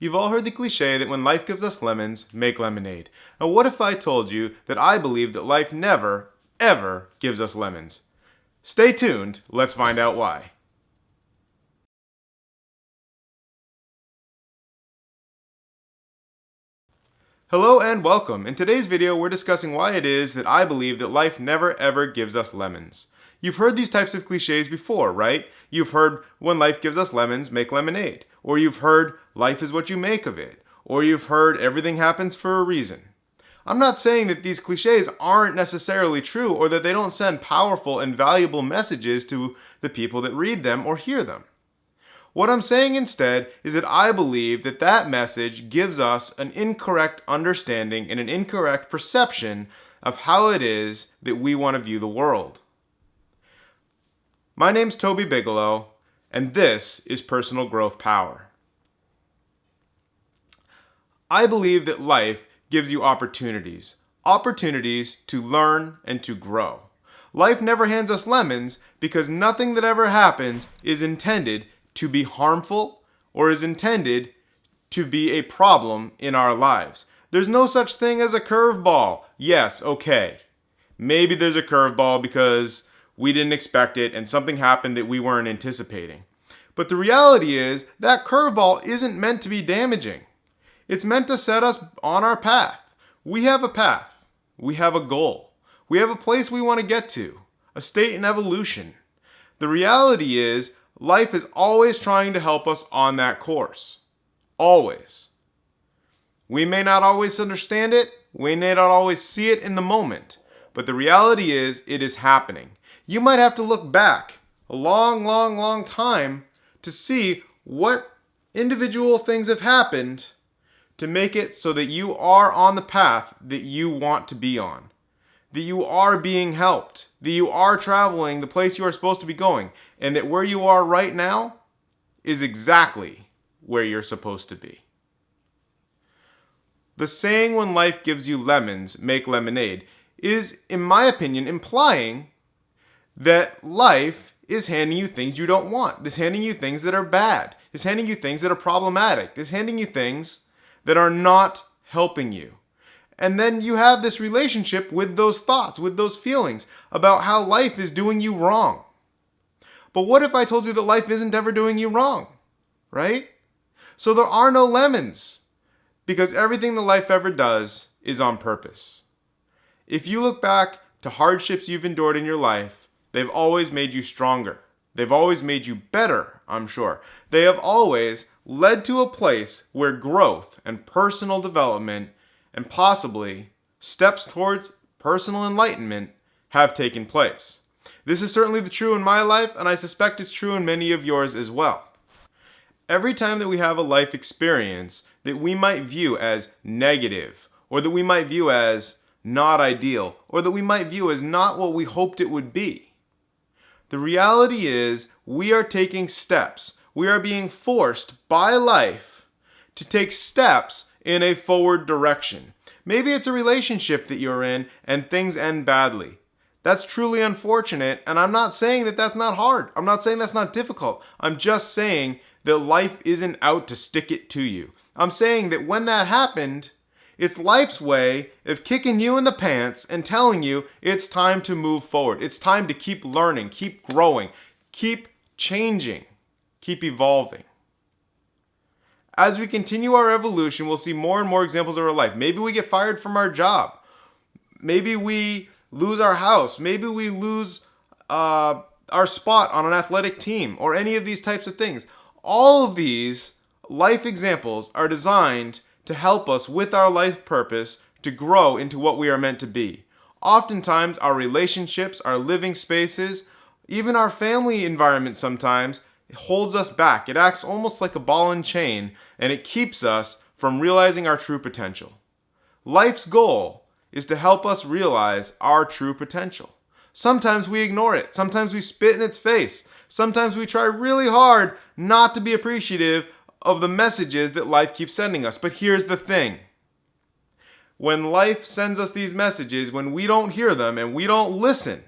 You've all heard the cliche that when life gives us lemons, make lemonade. Now what if I told you that I believe that life never, ever gives us lemons? Stay tuned, let's find out why. Hello and welcome. In today's video, we're discussing why it is that I believe that life never ever gives us lemons. You've heard these types of cliches before, right? You've heard when life gives us lemons, make lemonade. Or you've heard life is what you make of it. Or you've heard everything happens for a reason. I'm not saying that these cliches aren't necessarily true or that they don't send powerful and valuable messages to the people that read them or hear them. What I'm saying instead is that I believe that that message gives us an incorrect understanding and an incorrect perception of how it is that we want to view the world. My name's Toby Bigelow, and this is Personal Growth Power. I believe that life gives you opportunities to learn and to grow. Life never hands us lemons because nothing that ever happens is intended to be harmful or is intended to be a problem in our lives. There's no such thing as a curveball. Yes, okay. Maybe there's a curveball because we didn't expect it and something happened that we weren't anticipating. But the reality is that curveball isn't meant to be damaging. It's meant to set us on our path. We have a path. We have a goal. We have a place we want to get to, a state in evolution. The reality is life is always trying to help us on that course. Always. We may not always understand it. We may not always see it in the moment. But the reality is it is happening. You might have to look back a long time to see what individual things have happened to make it so that you are on the path that you want to be on. That you are being helped. That you are traveling the place you are supposed to be going. And that where you are right now is exactly where you're supposed to be. The saying when life gives you lemons, make lemonade is, in my opinion, implying that life is handing you things you don't want. It's handing you things that are bad. It's handing you things that are problematic. It's handing you things that are not helping you. And then you have this relationship with those thoughts, with those feelings about how life is doing you wrong. But what if I told you that life isn't ever doing you wrong, right? So there are no lemons because everything that life ever does is on purpose. If you look back to hardships you've endured in your life, they've always made you stronger. They've always made you better, I'm sure. They have always led to a place where growth and personal development and possibly steps towards personal enlightenment have taken place. This is certainly true in my life, and I suspect it's true in many of yours as well. Every time that we have a life experience that we might view as negative, or that we might view as not ideal, or that we might view as not what we hoped it would be, the reality is we are taking steps. We are being forced by life to take steps in a forward direction. Maybe it's a relationship that you're in and things end badly. That's truly unfortunate, and I'm not saying that that's not hard. I'm not saying that's not difficult. I'm just saying that life isn't out to stick it to you. I'm saying that when that happened, it's life's way of kicking you in the pants and telling you it's time to move forward. It's time to keep learning, keep growing, keep changing, keep evolving. As we continue our evolution, we'll see more and more examples of our life. Maybe we get fired from our job. Maybe we lose our house. Maybe we lose our spot on an athletic team or any of these types of things. All of these life examples are designed to help us with our life purpose to grow into what we are meant to be. Oftentimes, our relationships, our living spaces, even our family environment sometimes holds us back. It acts almost like a ball and chain, and it keeps us from realizing our true potential. Life's goal is to help us realize our true potential. Sometimes we ignore it. Sometimes we spit in its face. Sometimes we try really hard not to be appreciative of the messages that life keeps sending us. But here's the thing. When life sends us these messages, when we don't hear them and we don't listen,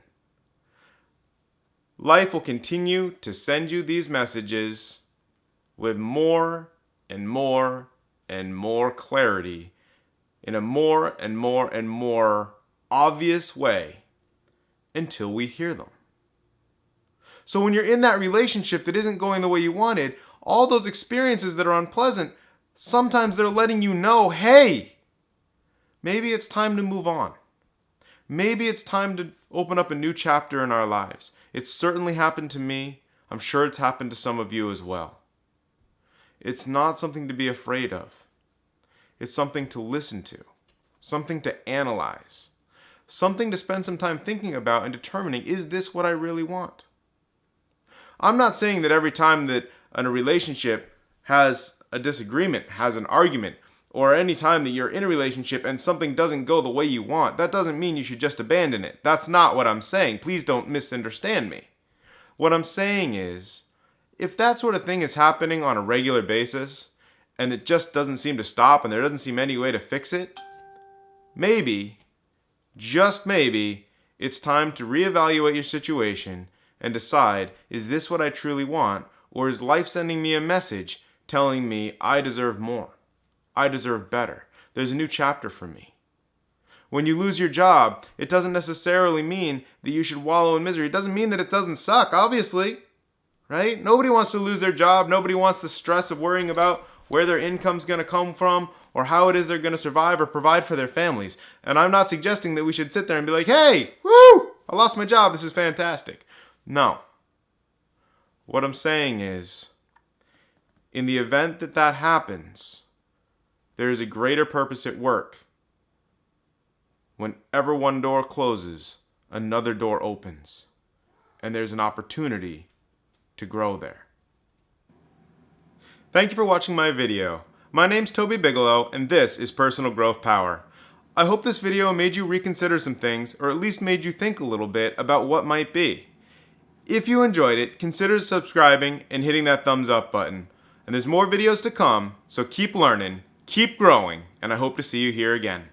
life will continue to send you these messages with more and more and more clarity in a more and more and more obvious way until we hear them. So when you're in that relationship that isn't going the way you wanted, all those experiences that are unpleasant, sometimes they're letting you know, hey, maybe it's time to move on. Maybe it's time to open up a new chapter in our lives. It's certainly happened to me. I'm sure it's happened to some of you as well. It's not something to be afraid of. It's something to listen to, something to analyze, something to spend some time thinking about and determining, is this what I really want? I'm not saying that every time that a relationship has a disagreement, has an argument, or any time that you're in a relationship and something doesn't go the way you want, that doesn't mean you should just abandon it. That's not what I'm saying. Please don't misunderstand me. What I'm saying is, if that sort of thing is happening on a regular basis, and it just doesn't seem to stop and there doesn't seem any way to fix it, maybe, just maybe, it's time to reevaluate your situation and decide, is this what I truly want, or is life sending me a message telling me I deserve more? I deserve better. There's a new chapter for me. When you lose your job, it doesn't necessarily mean that you should wallow in misery. It doesn't mean that it doesn't suck, obviously, right? Nobody wants to lose their job. Nobody wants the stress of worrying about where their income's going to come from or how it is they're going to survive or provide for their families. And I'm not suggesting that we should sit there and be like, hey, woo, I lost my job. This is fantastic. No. What I'm saying is, in the event that that happens, there is a greater purpose at work. Whenever one door closes, another door opens. And there's an opportunity to grow there. Thank you for watching my video. My name's Toby Bigelow, and this is Personal Growth Power. I hope this video made you reconsider some things, or at least made you think a little bit about what might be. If you enjoyed it, consider subscribing and hitting that thumbs up button. And there's more videos to come, so keep learning, keep growing, and I hope to see you here again.